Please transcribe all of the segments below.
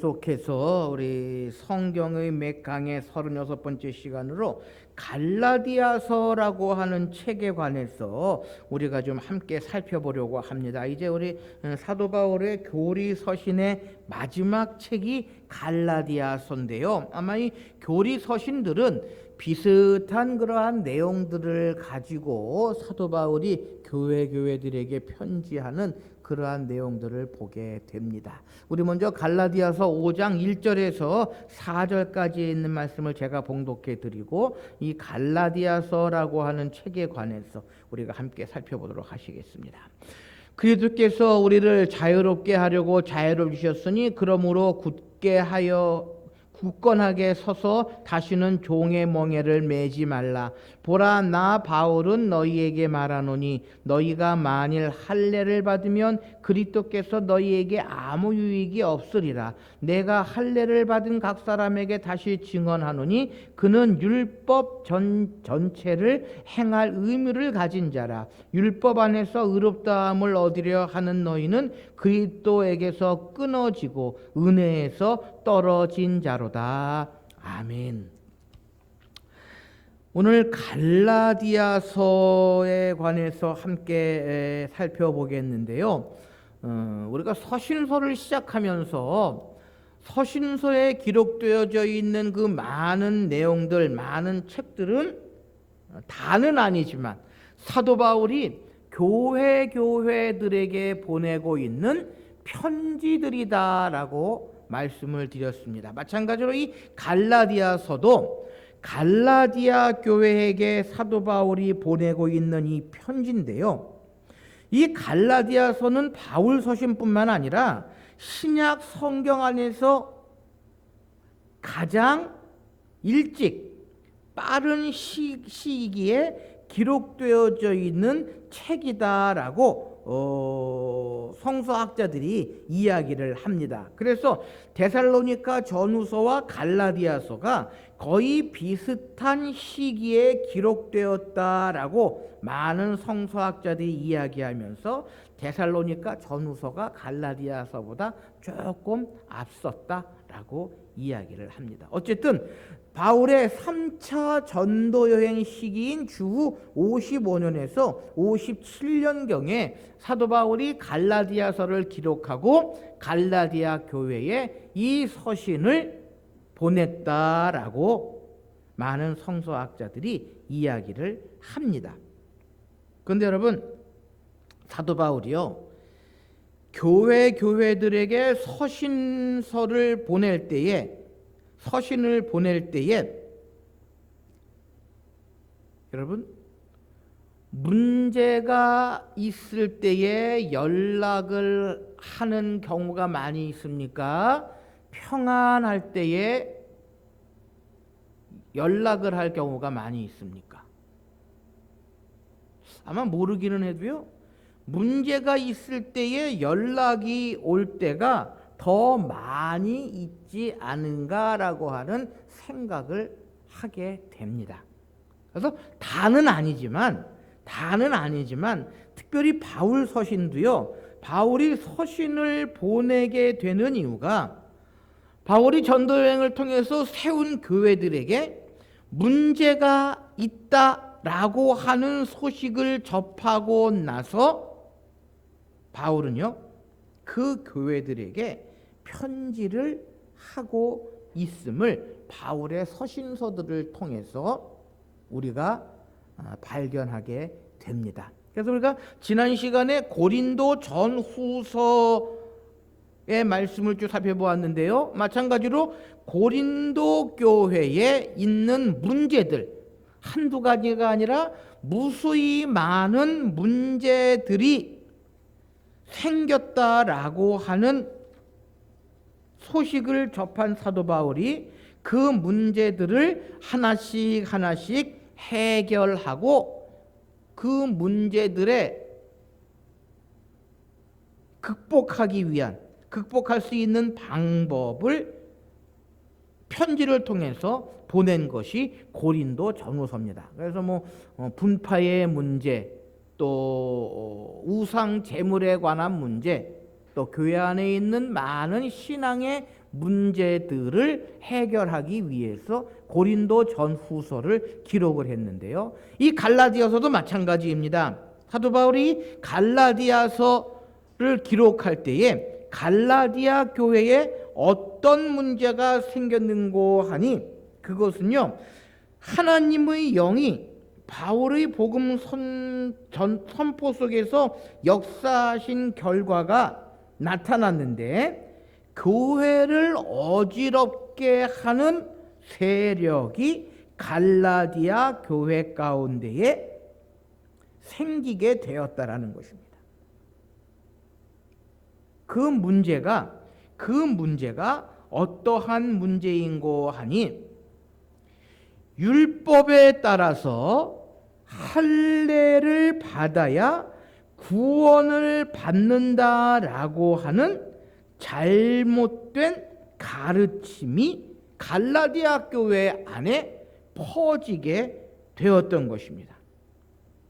계속해서 우리 성경의 몇 강의 36번째 시간으로 갈라디아서라고 하는 책에 관해서 우리가 좀 함께 살펴보려고 합니다. 이제 우리 사도 바울의 교리 서신의 마지막 책이 갈라디아서인데요. 아마 이 교리 서신들은 비슷한 그러한 내용들을 가지고 사도 바울이 교회들에게 편지하는 그러한 내용들을 보게 됩니다. 우리 먼저 갈라디아서 5장 1절에서 4절까지 있는 말씀을 제가 봉독해 드리고 이 갈라디아서라고 하는 책에 관해서 우리가 함께 살펴보도록 하시겠습니다. 그리스도께서 우리를 자유롭게 하려고 자유로우셨으니 그러므로 굳건하게 서서 다시는 종의 멍에를 매지 말라. 보라, 나 바울은 너희에게 말하노니 너희가 만일 할례를 받으면 그리스도께서 너희에게 아무 유익이 없으리라. 내가 할례를 받은 각 사람에게 다시 증언하노니 그는 율법 전체를 행할 의무를 가진 자라. 율법 안에서 의롭다함을 얻으려 하는 너희는 그리스도에게서 끊어지고 은혜에서 떨어진 자로다. 아멘. 오늘 갈라디아서에 관해서 함께 살펴보겠는데요. 우리가 서신서를 시작하면서 서신서에 기록되어져 있는 그 많은 내용들, 많은 책들은 다는 아니지만 사도 바울이 교회들에게 보내고 있는 편지들이다라고 말씀을 드렸습니다. 마찬가지로 이 갈라디아서도 갈라디아 교회에게 사도 바울이 보내고 있는 이 편지인데요. 이 갈라디아서는 바울 서신뿐만 아니라 신약 성경 안에서 가장 일찍 빠른 시기에 기록되어져 있는 책이다라고 성서학자들이 이야기를 합니다. 그래서 데살로니가 전후서와 갈라디아서가 거의 비슷한 시기에 기록되었다라고 많은 성서학자들이 이야기하면서 데살로니가 전후서가 갈라디아서보다 조금 앞섰다라고 이야기를 합니다. 어쨌든 바울의 3차 전도 여행 시기인 주후 55년에서 57년경에 사도 바울이 갈라디아서를 기록하고 갈라디아 교회에 이 서신을 보냈다라고 많은 성서학자들이 이야기를 합니다. 그런데 여러분, 사도 바울이요, 교회들에게 서신을 보낼 때에 여러분, 문제가 있을 때에 연락을 하는 경우가 많이 있습니까? 평안할 때에 연락을 할 경우가 많이 있습니까? 아마 모르기는 해도요, 문제가 있을 때에 연락이 올 때가 더 많이 있지 않은가라고 하는 생각을 하게 됩니다. 그래서 다는 아니지만 특별히 바울 서신도요, 바울이 서신을 보내게 되는 이유가 바울이 전도여행을 통해서 세운 교회들에게 문제가 있다라고 하는 소식을 접하고 나서 바울은요, 그 교회들에게 편지를 하고 있음을 바울의 서신서들을 통해서 우리가 발견하게 됩니다. 그래서 우리가 지난 시간에 고린도 전후서의 말씀을 쭉 살펴보았는데요. 마찬가지로 고린도 교회에 있는 문제들, 한두 가지가 아니라 무수히 많은 문제들이 생겼다라고 하는 소식을 접한 사도 바울이 그 문제들을 하나씩 해결하고 그 문제들에 극복할 수 있는 방법을 편지를 통해서 보낸 것이 고린도 전후서입니다. 그래서 분파의 문제, 또 우상 제물에 관한 문제, 또 교회 안에 있는 많은 신앙의 문제들을 해결하기 위해서 고린도 전후서를 기록을 했는데요. 이 갈라디아서도 마찬가지입니다. 사도 바울이 갈라디아서를 기록할 때에 갈라디아 교회에 어떤 문제가 생겼는고 하니 그것은요, 하나님의 영이 바울의 복음 선포 속에서 역사하신 결과가 나타났는데, 교회를 어지럽게 하는 세력이 갈라디아 교회 가운데에 생기게 되었다라는 것입니다. 그 문제가 어떠한 문제인고 하니, 율법에 따라서 할례를 받아야 구원을 받는다라고 하는 잘못된 가르침이 갈라디아 교회 안에 퍼지게 되었던 것입니다.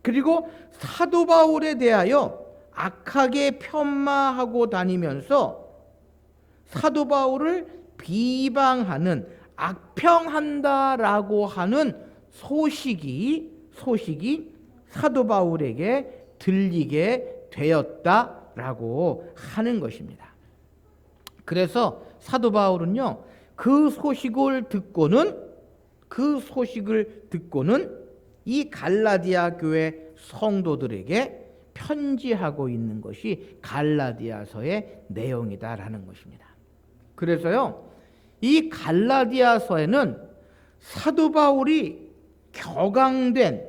그리고 사도 바울에 대하여 악하게 폄하하고 다니면서 사도 바울을 비방하는, 악평한다라고 하는 소식이 사도 바울에게 들리게 되었다라고 하는 것입니다. 그래서 사도 바울은요, 그 소식을 듣고는 이 갈라디아 교회 성도들에게 편지하고 있는 것이 갈라디아서의 내용이다라는 것입니다. 그래서요, 이 갈라디아서에는 사도 바울이 격앙된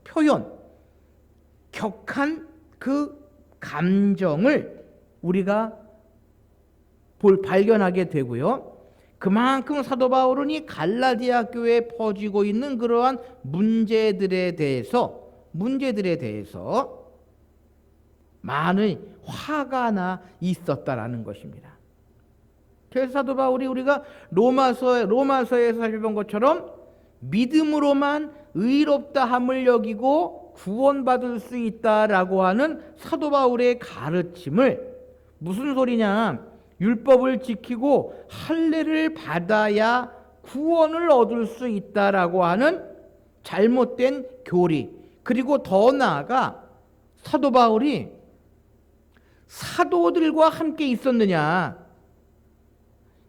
표현, 격한 그 감정을 우리가 발견하게 되고요. 그만큼 사도 바울은 이 갈라디아 교회에 퍼지고 있는 그러한 문제들에 대해서 많은 화가 나 있었다라는 것입니다. 그래서 사도 바울이 우리가 로마서에서 살펴본 것처럼 믿음으로만 의롭다함을 여기고 구원받을 수 있다라고 하는 사도 바울의 가르침을, 무슨 소리냐, 율법을 지키고 할례를 받아야 구원을 얻을 수 있다라고 하는 잘못된 교리, 그리고 더 나아가 사도 바울이 사도들과 함께 있었느냐,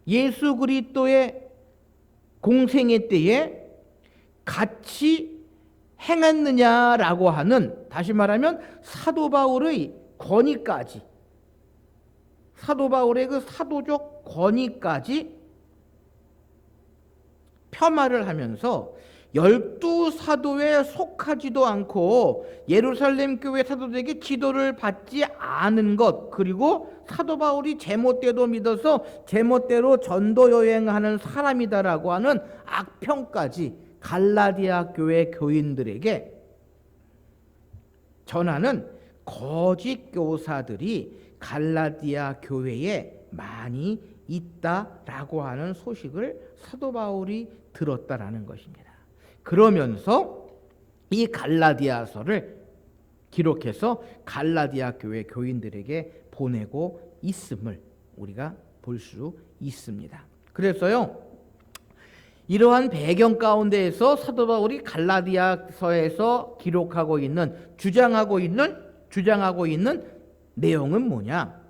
예수 그리스도의 공생애 때에 같이 행했느냐라고 하는, 다시 말하면 사도 바울의 권위까지, 사도 바울의 그 사도적 권위까지 폄하를 하면서 12사도에 속하지도 않고 예루살렘 교회 사도들에게 지도를 받지 않은 것, 그리고 사도 바울이 제멋대로 믿어서 제멋대로 전도 여행하는 사람이다라고 하는 악평까지 갈라디아 교회 교인들에게 전하는 거짓 교사들이 갈라디아 교회에 많이 있다라고 하는 소식을 사도 바울이 들었다라는 것입니다. 그러면서 이 갈라디아서를 기록해서 갈라디아 교회 교인들에게 보내고 있음을 우리가 볼 수 있습니다. 그래서요, 이러한 배경 가운데에서 사도 바울이 갈라디아서에서 기록하고 있는, 주장하고 있는 내용은 뭐냐?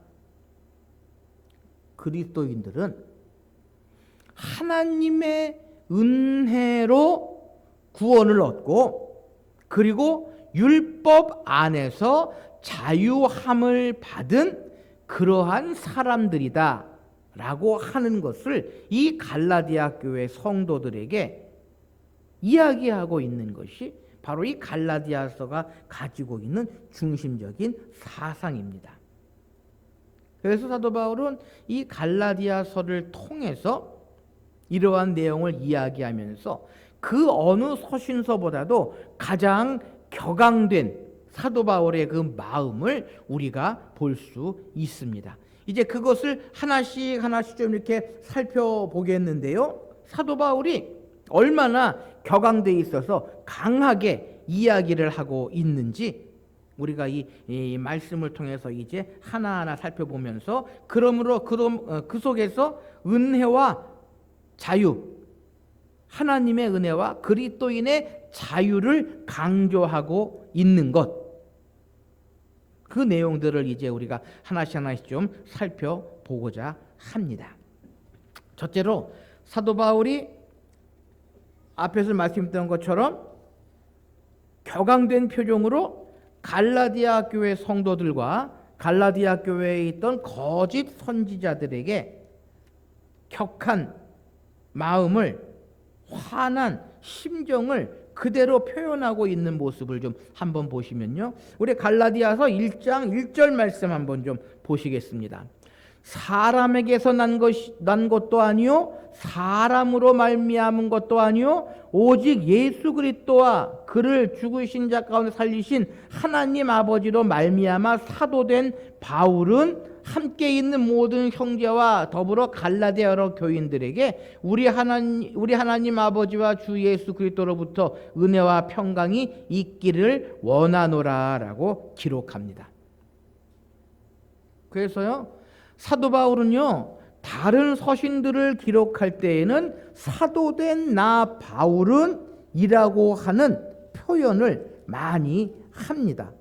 그리스도인들은 하나님의 은혜로 구원을 얻고, 그리고 율법 안에서 자유함을 받은 그러한 사람들이다 라고 하는 것을 이 갈라디아 교회 성도들에게 이야기하고 있는 것이 바로 이 갈라디아서가 가지고 있는 중심적인 사상입니다. 그래서 사도 바울은 이 갈라디아서를 통해서 이러한 내용을 이야기하면서 그 어느 서신서보다도 가장 격앙된 사도 바울의 그 마음을 우리가 볼 수 있습니다. 이제 그것을 하나씩 좀 이렇게 살펴보겠는데요. 사도 바울이 얼마나 격앙되어 있어서 강하게 이야기를 하고 있는지 우리가 이 말씀을 통해서 이제 하나하나 살펴보면서 그러므로 그 속에서 은혜와 자유, 하나님의 은혜와 그리스도인의 자유를 강조하고 있는 것, 그 내용들을 이제 우리가 하나씩 하나씩 좀 살펴보고자 합니다. 첫째로 사도 바울이 앞에서 말씀드렸던 것처럼 격앙된 표정으로 갈라디아 교회 성도들과 갈라디아 교회에 있던 거짓 선지자들에게 격한 마음을, 화난 심정을 그대로 표현하고 있는 모습을 좀 한번 보시면요, 우리 갈라디아서 1장 1절 말씀 한번 좀 보시겠습니다. 사람에게서 난 것도 아니요 사람으로 말미암은 것도 아니요 오직 예수 그리스도와 그를 죽으신 자 가운데 살리신 하나님 아버지로 말미암아 사도된 바울은 함께 있는 모든 형제와 더불어 갈라디아 여러 교인들에게 우리 하나님 아버지와 주 예수 그리스도로부터 은혜와 평강이 있기를 원하노라라고 기록합니다. 그래서요, 사도 바울은요, 다른 서신들을 기록할 때에는 사도된 나 바울은 이라고 하는 표현을 많이 합니다.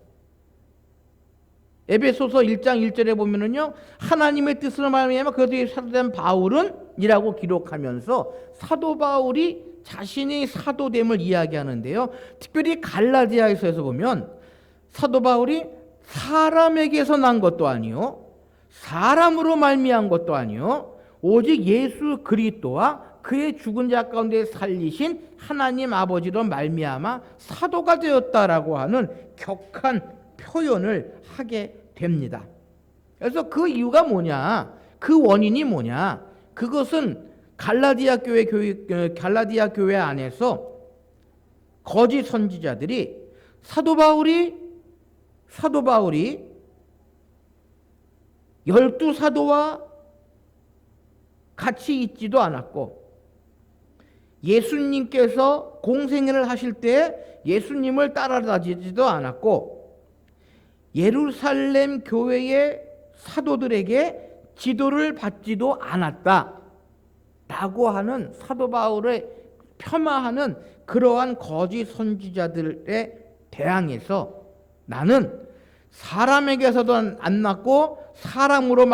에베소서 1장 1절에 보면은요, 하나님의 뜻으로 말미암아 그들이 사도된 바울은 이라고 기록하면서 사도 바울이 자신의 사도됨을 이야기하는데요, 특별히 갈라디아에서 보면 사도 바울이 사람에게서 난 것도 아니요 사람으로 말미암은 것도 아니요 오직 예수 그리스도와 그의 죽은 자 가운데 살리신 하나님 아버지로 말미암아 사도가 되었다라고 하는 격한 표현을 하게 됩니다. 그래서 그 이유가 뭐냐, 그 원인이 뭐냐, 그것은 갈라디아 교회 안에서 거짓 선지자들이 사도 바울이 12사도와 같이 있지도 않았고, 예수님께서 공생애를 하실 때 예수님을 따라다니지도 않았고, 예루살렘 교회의 사도들에게 지도를 받지도 않았다 라고 하는 사도 바울을 폄하하는 그러한 거짓 선지자들에 대항해서 나는 사람에게서도 안 났고 사람으로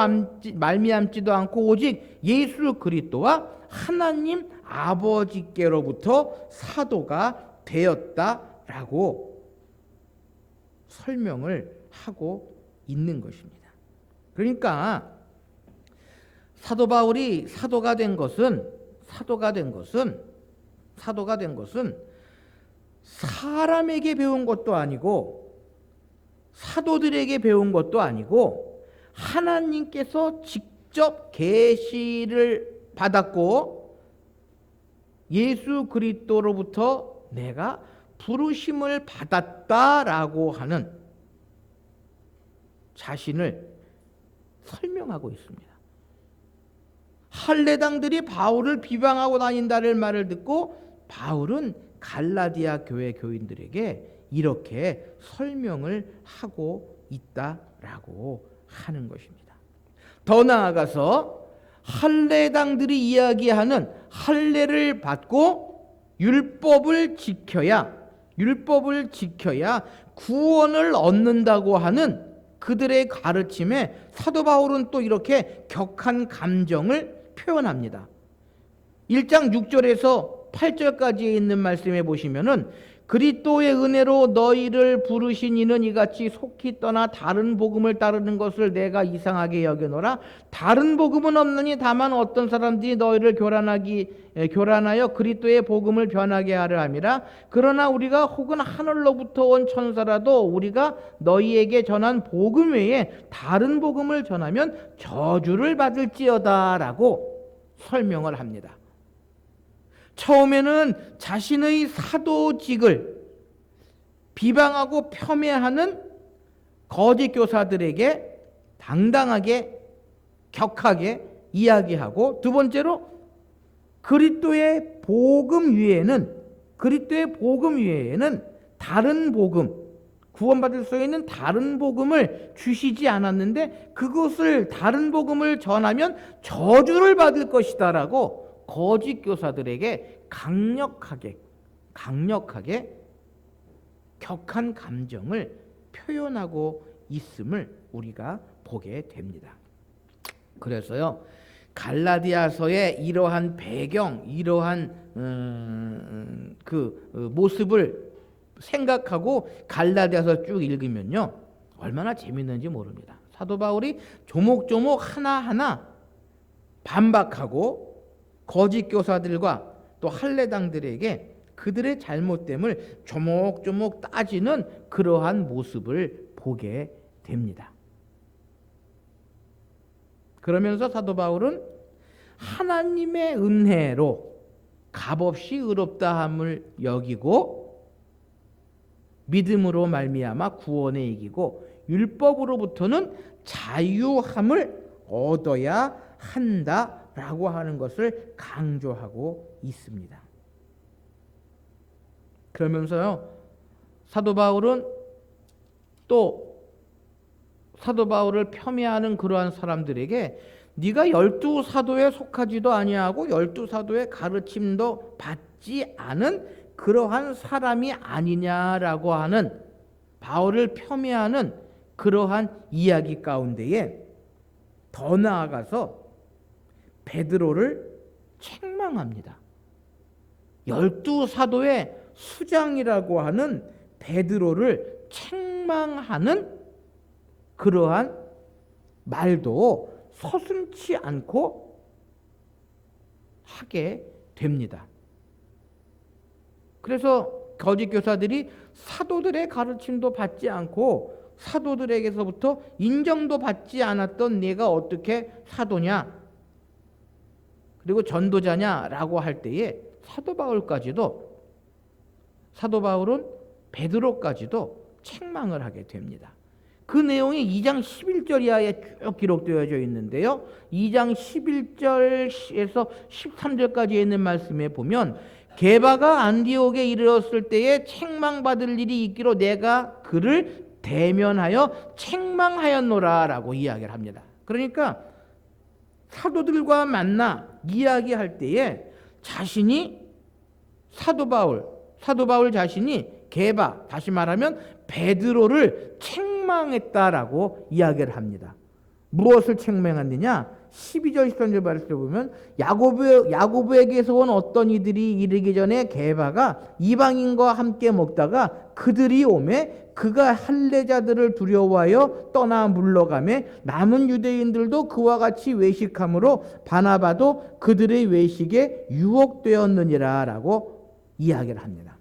말미암지도 않고 오직 예수 그리스도와 하나님 아버지께로부터 사도가 되었다라고 설명을 하고 있는 것입니다. 그러니까 사도 바울이 사도가 된 것은 사람에게 배운 것도 아니고 사도들에게 배운 것도 아니고 하나님께서 직접 계시를 받았고 예수 그리스도로부터 내가 부르심을 받았다라고 하는 자신을 설명하고 있습니다. 할례당들이 바울을 비방하고 다닌다는 말을 듣고 바울은 갈라디아 교회 교인들에게 이렇게 설명을 하고 있다라고 하는 것입니다. 더 나아가서 할례당들이 이야기하는 할례를 받고 율법을 지켜야 구원을 얻는다고 하는 그들의 가르침에 사도 바울은 또 이렇게 격한 감정을 표현합니다. 1장 6절에서 8절까지에 있는 말씀에 보시면은 그리스도의 은혜로 너희를 부르신 이는 이같이 속히 떠나 다른 복음을 따르는 것을 내가 이상하게 여겨노라. 다른 복음은 없느니 다만 어떤 사람들이 너희를 교란하여 그리스도의 복음을 변하게 하려 함이라. 그러나 우리가 혹은 하늘로부터 온 천사라도 우리가 너희에게 전한 복음 외에 다른 복음을 전하면 저주를 받을지어다라고 설명을 합니다. 처음에는 자신의 사도직을 비방하고 폄훼하는 거짓 교사들에게 당당하게 격하게 이야기하고, 두 번째로 그리스도의 복음 위에는 다른 복음, 구원받을 수 있는 다른 복음을 주시지 않았는데 그것을 다른 복음을 전하면 저주를 받을 것이다라고 거짓 교사들에게 강력하게 격한 감정을 표현하고 있음을 우리가 보게 됩니다. 그래서요, 갈라디아서의 이러한 배경, 이러한 모습을 생각하고 갈라디아서 쭉 읽으면요, 얼마나 재밌는지 모릅니다. 사도 바울이 조목조목 하나하나 반박하고 거짓 교사들과 또 할례당들에게 그들의 잘못됨을 조목조목 따지는 그러한 모습을 보게 됩니다. 그러면서 사도 바울은 하나님의 은혜로 값없이 의롭다함을 여기고 믿음으로 말미암아 구원에 이기고 율법으로부터는 자유함을 얻어야 한다라고 하는 것을 강조하고 있습니다. 그러면서요, 사도 바울은 또 사도 바울을 폄훼하는 그러한 사람들에게 네가 12사도에 속하지도 아니하고 12사도의 가르침도 받지 않은 그러한 사람이 아니냐라고 하는 바울을 폄훼하는 그러한 이야기 가운데에 더 나아가서 베드로를 책망합니다. 12사도의 수장이라고 하는 베드로를 책망하는 그러한 말도 서슴지 않고 하게 됩니다. 그래서 거짓 교사들이 사도들의 가르침도 받지 않고 사도들에게서부터 인정도 받지 않았던 네가 어떻게 사도냐, 그리고 전도자냐라고 할 때에 사도 바울은 베드로까지도 책망을 하게 됩니다. 그 내용이 2장 11절 이하에 쭉 기록되어져 있는데요, 2장 11절에서 13절까지 있는 말씀에 보면 게바가 안디옥에 이르렀을 때에 책망받을 일이 있기로 내가 그를 대면하여 책망하였노라 라고 이야기를 합니다. 그러니까 사도들과 만나 이야기할 때에 자신이 사도 바울 자신이 게바, 다시 말하면 베드로를 책망했다라고 이야기를 합니다. 무엇을 책망했느냐? 12절 13절 말씀을 보면 야고보에게서 온 어떤 이들이 이르기 전에 게바가 이방인과 함께 먹다가 그들이 오매 그가 할례자들을 두려워하여 떠나 물러가매 남은 유대인들도 그와 같이 외식함으로 바나바도 그들의 외식에 유혹되었느니라 라고 이야기를 합니다.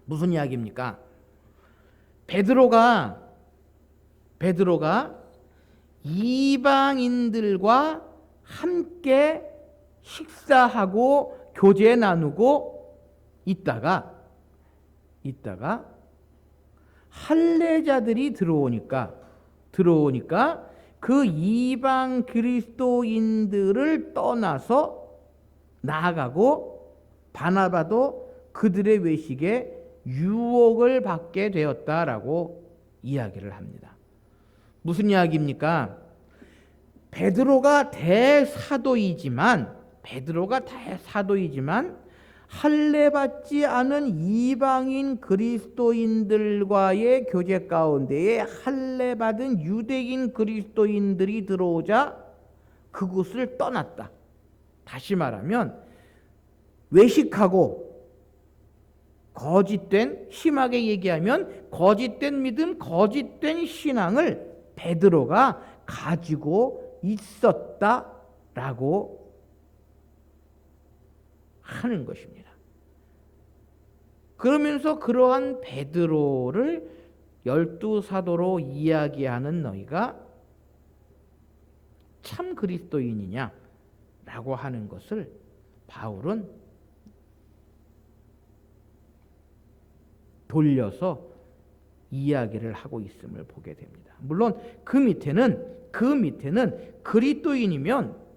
무슨 이야기입니까? 베드로가 이방인들과 함께 식사하고 교제 나누고 있다가 할례자들이 들어오니까 그 이방 그리스도인들을 떠나서 나아가고 바나바도 그들의 외식에 유혹을 받게 되었다라고 이야기를 합니다. 무슨 이야기입니까? 베드로가 대사도이지만 할례받지 않은 이방인 그리스도인들과의 교제 가운데에 할례받은 유대인 그리스도인들이 들어오자 그곳을 떠났다. 다시 말하면 외식하고 심하게 얘기하면 거짓된 믿음, 거짓된 신앙을 베드로가 가지고 있었다라고 하는 것입니다. 그러면서 그러한 베드로를 12사도로 이야기하는 너희가 참 그리스도인이냐라고 하는 것을 바울은 돌려서 이야기를 하고 있음을 보게 됩니다. 물론 그 밑에는 그리스도인이면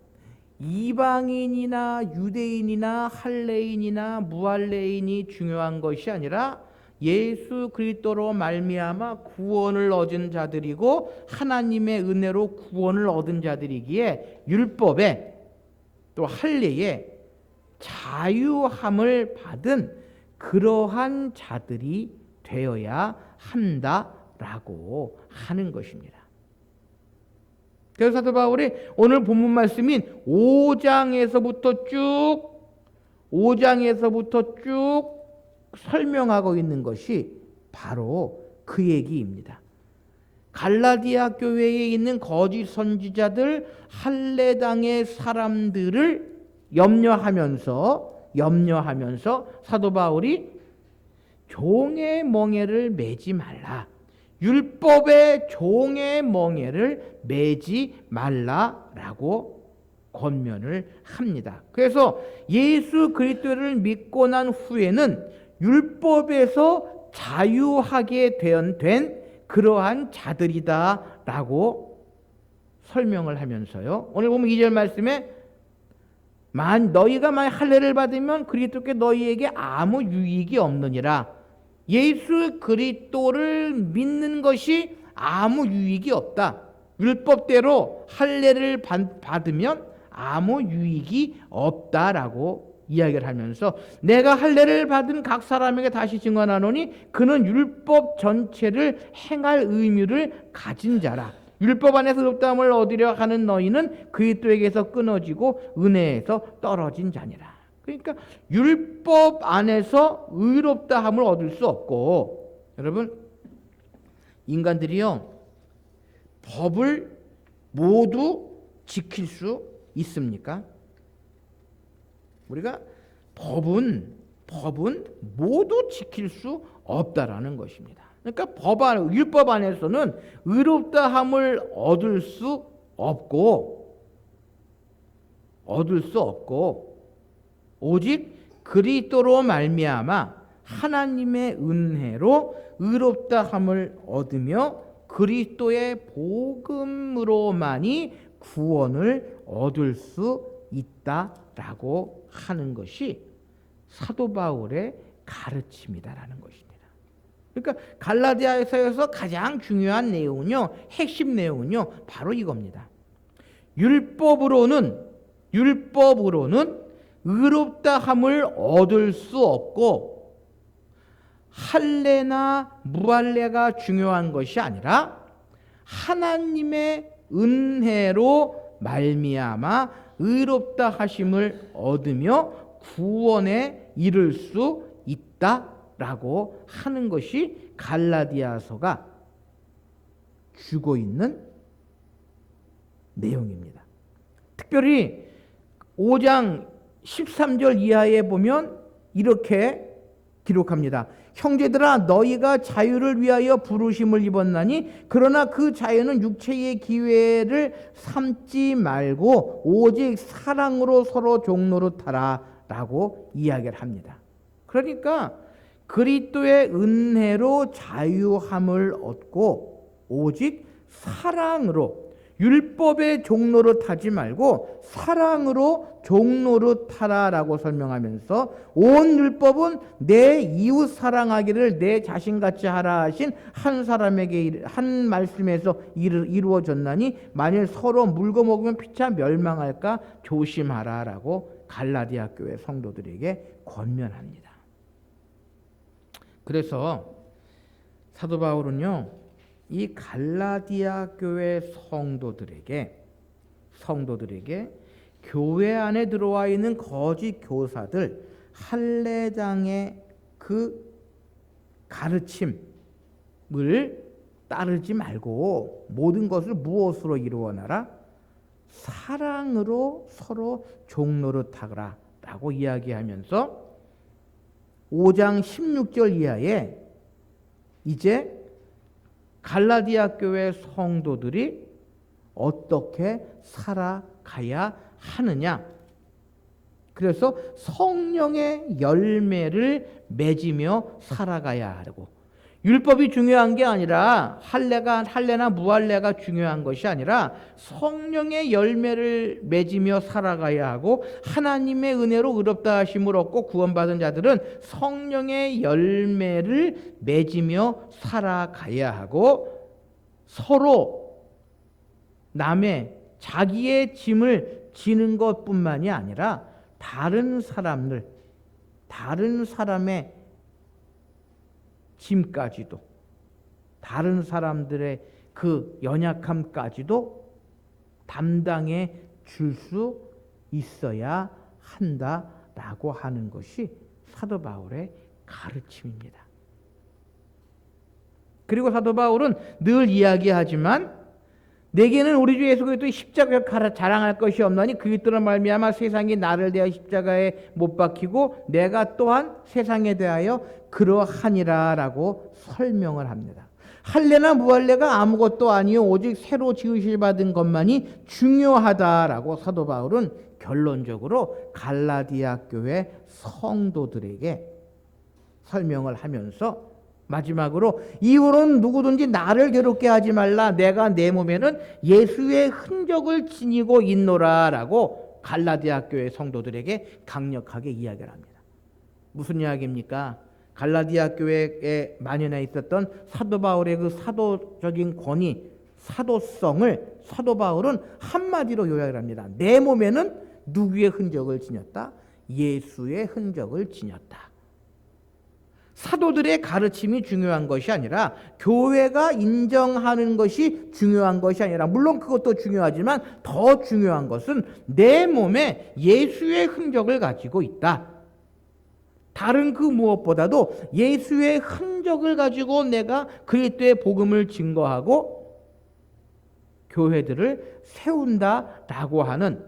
이방인이나 유대인이나 할례인이나 무할례인이 중요한 것이 아니라 예수 그리스도로 말미암아 구원을 얻은 자들이고 하나님의 은혜로 구원을 얻은 자들이기에 율법에 또 할례에 자유함을 받은 그러한 자들이 되어야 한다라고 하는 것입니다. 그래서 사도 바울이 오늘 본문 말씀인 5장에서부터 쭉 설명하고 있는 것이 바로 그 얘기입니다. 갈라디아 교회에 있는 거짓 선지자들, 할례당의 사람들을 염려하면서 사도 바울이 종의 멍에를 매지 말라. 율법의 종의 멍에를 매지 말라라고 권면을 합니다. 그래서 예수 그리스도를 믿고 난 후에는 율법에서 자유하게 된 그러한 자들이다라고 설명을 하면서요. 오늘 보면 2절 말씀에 너희가 만약 할례를 받으면 그리스도께 너희에게 아무 유익이 없느니라. 예수 그리스도를 믿는 것이 아무 유익이 없다. 율법대로 할례를 받으면 아무 유익이 없다라고 이야기를 하면서 내가 할례를 받은 각 사람에게 다시 증언하노니 그는 율법 전체를 행할 의무를 가진 자라. 율법 안에서 의롭다함을 얻으려 하는 너희는 그리스도에게서 끊어지고 은혜에서 떨어진 자니라. 그러니까 율법 안에서 의롭다함을 얻을 수 없고, 여러분 인간들이요 법을 모두 지킬 수 있습니까? 우리가 법은 모두 지킬 수 없다라는 것입니다. 그러니까 율법 안에서는 의롭다함을 얻을 수 없고 오직 그리스도로 말미암아 하나님의 은혜로 의롭다함을 얻으며 그리스도의 복음으로만이 구원을 얻을 수 있다라고 하는 것이 사도 바울의 가르침이다라는 것입니다. 그러니까 갈라디아서에서 가장 중요한 내용은요, 핵심 내용은요, 바로 이겁니다. 율법으로는 의롭다함을 얻을 수 없고 할례나 무할례가 중요한 것이 아니라 하나님의 은혜로 말미암아 의롭다 하심을 얻으며 구원에 이를 수 있다라고 하는 것이 갈라디아서가 주고 있는 내용입니다. 특별히 5장 13절 이하에 보면 이렇게 기록합니다. 형제들아 너희가 자유를 위하여 부르심을 입었나니 그러나 그 자유는 육체의 기회를 삼지 말고 오직 사랑으로 서로 종노릇하라 라고 이야기를 합니다. 그러니까 그리스도의 은혜로 자유함을 얻고 오직 사랑으로, 율법의 종노릇하지 말고 사랑으로 종노릇하라라고 설명하면서 온 율법은 내 이웃 사랑하기를 내 자신같이 하라 하신 한 사람에게 한 말씀에서 이루어졌나니 만일 서로 물고 먹으면 피차 멸망할까 조심하라라고 갈라디아 교회 성도들에게 권면합니다. 그래서 사도 바울은요, 이 갈라디아 교회 성도들에게 교회 안에 들어와 있는 거짓 교사들, 할례당의 그 가르침을 따르지 말고 모든 것을 무엇으로 이루어나라? 사랑으로 서로 종노릇하라 라고 이야기하면서 5장 16절 이하에 이제 갈라디아 교회 성도들이 어떻게 살아가야 하느냐, 그래서 성령의 열매를 맺으며 살아가야 하고 율법이 중요한 게 아니라 할례나 무할례가 중요한 것이 아니라 성령의 열매를 맺으며 살아가야 하고 하나님의 은혜로 의롭다 하심을 얻고 구원받은 자들은 성령의 열매를 맺으며 살아가야 하고 서로 남의 자기의 짐을 지는 것뿐만이 아니라 다른 사람의 짐까지도, 다른 사람들의 그 연약함까지도 담당해 줄 수 있어야 한다라고 하는 것이 사도 바울의 가르침입니다. 그리고 사도 바울은 늘 이야기하지만 내게는 우리 주 예수 그리스도의 십자가를 자랑할 것이 없나니 그리스도로 말미암아 세상이 나를 대하여 십자가에 못 박히고 내가 또한 세상에 대하여 그러하니라라고 설명을 합니다. 할례나 무할례가 아무것도 아니요 오직 새로 지으실 받은 것만이 중요하다라고 사도 바울은 결론적으로 갈라디아 교회 성도들에게 설명을 하면서 마지막으로 이후로는 누구든지 나를 괴롭게 하지 말라. 내가 내 몸에는 예수의 흔적을 지니고 있노라라고 갈라디아 교회 성도들에게 강력하게 이야기를 합니다. 무슨 이야기입니까? 갈라디아 교회에 만연해 있었던 사도 바울의 그 사도적인 권위, 사도성을 사도 바울은 한마디로 요약을 합니다. 내 몸에는 누구의 흔적을 지녔다? 예수의 흔적을 지녔다. 사도들의 가르침이 중요한 것이 아니라 교회가 인정하는 것이 중요한 것이 아니라 물론 그것도 중요하지만 더 중요한 것은 내 몸에 예수의 흔적을 가지고 있다. 다른 그 무엇보다도 예수의 흔적을 가지고 내가 그리스도의 복음을 증거하고 교회들을 세운다라고 하는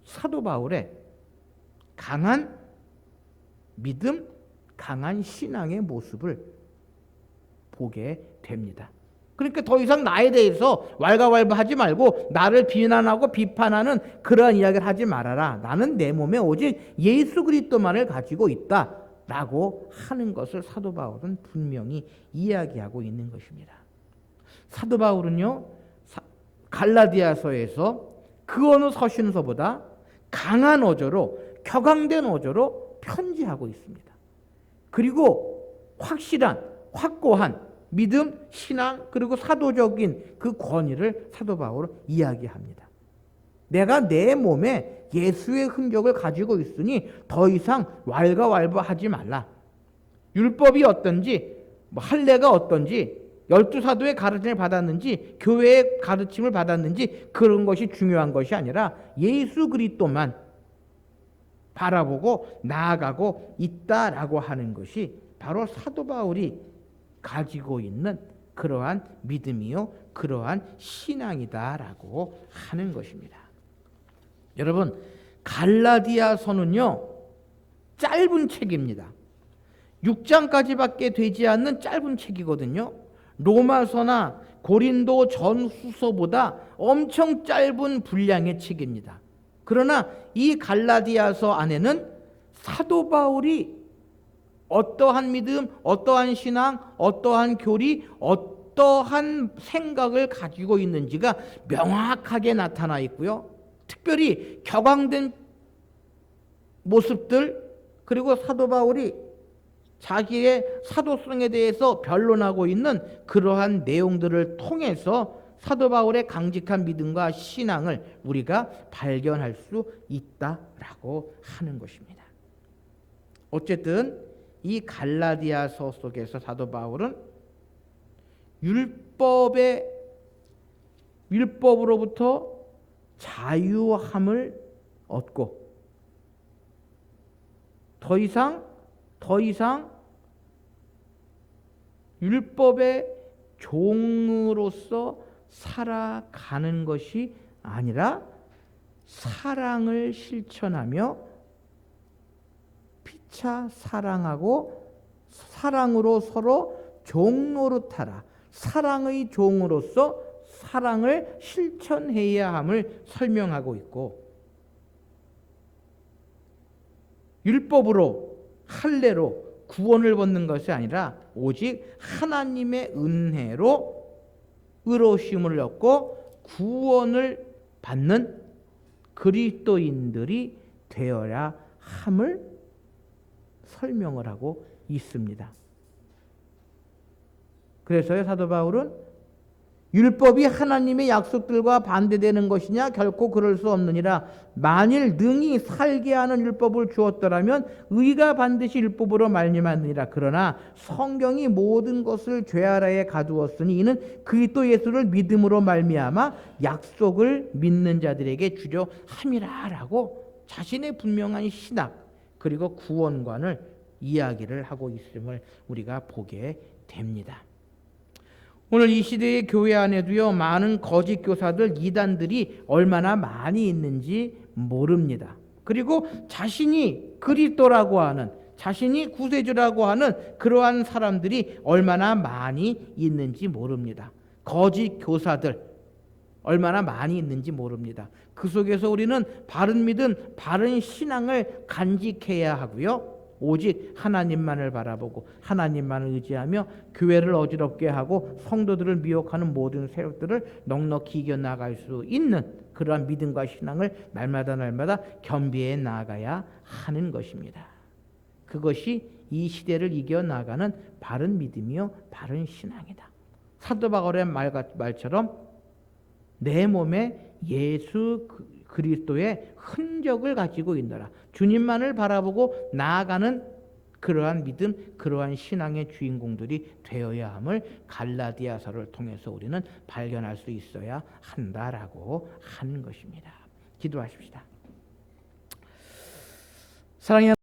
사도 바울의 강한 믿음, 강한 신앙의 모습을 보게 됩니다. 그러니까 더 이상 나에 대해서 왈가왈부하지 말고 나를 비난하고 비판하는 그러한 이야기를 하지 말아라. 나는 내 몸에 오직 예수 그리스도만을 가지고 있다라고 하는 것을 사도 바울은 분명히 이야기하고 있는 것입니다. 사도 바울은요 갈라디아서에서 그 어느 서신서보다 강한 어조로 격앙된 어조로 편지하고 있습니다. 그리고 확고한 믿음, 신앙 그리고 사도적인 그 권위를 사도 바울은 이야기합니다. 내가 내 몸에 예수의 흔적을 가지고 있으니 더 이상 왈가왈부하지 말라. 율법이 어떤지, 할례가 어떤지, 12사도의 가르침을 받았는지, 교회의 가르침을 받았는지 그런 것이 중요한 것이 아니라 예수 그리스도만 바라보고 나아가고 있다라고 하는 것이 바로 사도 바울이 가지고 있는 그러한 믿음이요 그러한 신앙이다라고 하는 것입니다. 여러분 갈라디아서는요 짧은 책입니다. 6장까지밖에 되지 않는 짧은 책이거든요. 로마서나 고린도 전후서보다 엄청 짧은 분량의 책입니다. 그러나 이 갈라디아서 안에는 사도 바울이 어떠한 믿음, 어떠한 신앙, 어떠한 교리, 어떠한 생각을 가지고 있는지가 명확하게 나타나 있고요. 특별히 격앙된 모습들 그리고 사도 바울이 자기의 사도성에 대해서 변론하고 있는 그러한 내용들을 통해서 사도 바울의 강직한 믿음과 신앙을 우리가 발견할 수 있다라고 하는 것입니다. 어쨌든 이 갈라디아서 속에서 사도 바울은 율법으로부터 자유함을 얻고 더 이상 율법의 종으로서 살아가는 것이 아니라 사랑을 실천하며 피차 사랑하고 사랑으로 서로 종노릇하라. 사랑의 종으로서 사랑을 실천해야 함을 설명하고 있고 율법으로 할례로 구원을 받는 것이 아니라 오직 하나님의 은혜로 의로우심을 얻고 구원을 받는 그리스도인들이 되어야 함을 설명을 하고 있습니다. 그래서요, 사도 바울은 율법이 하나님의 약속들과 반대되는 것이냐? 결코 그럴 수 없느니라. 만일 능히 살게 하는 율법을 주었더라면 의가 반드시 율법으로 말미암느니라. 그러나 성경이 모든 것을 죄아라에 가두었으니 이는 그리스도 예수를 믿음으로 말미암아 약속을 믿는 자들에게 주려 함이라라고 자신의 분명한 신학 그리고 구원관을 이야기를 하고 있음을 우리가 보게 됩니다. 오늘 이 시대의 교회 안에도요, 많은 거짓 교사들, 이단들이 얼마나 많이 있는지 모릅니다. 그리고 자신이 그리스도라고 하는, 자신이 구세주라고 하는 그러한 사람들이 얼마나 많이 있는지 모릅니다. 거짓 교사들 얼마나 많이 있는지 모릅니다. 그 속에서 우리는 바른 믿음, 바른 신앙을 간직해야 하고요, 오직 하나님만을 바라보고 하나님만을 의지하며 교회를 어지럽게 하고 성도들을 미혹하는 모든 세력들을 넉넉히 이겨나갈 수 있는 그러한 믿음과 신앙을 날마다 겸비해 나아가야 하는 것입니다. 그것이 이 시대를 이겨나가는 바른 믿음이요 바른 신앙이다. 사도 바울의 말처럼 내 몸에 예수 그리스도의 흔적을 가지고 있노라. 주님만을 바라보고 나아가는 그러한 믿음, 그러한 신앙의 주인공들이 되어야 함을 갈라디아서를 통해서 우리는 발견할 수 있어야 한다라고 하는 것입니다. 기도하십시다. 사랑의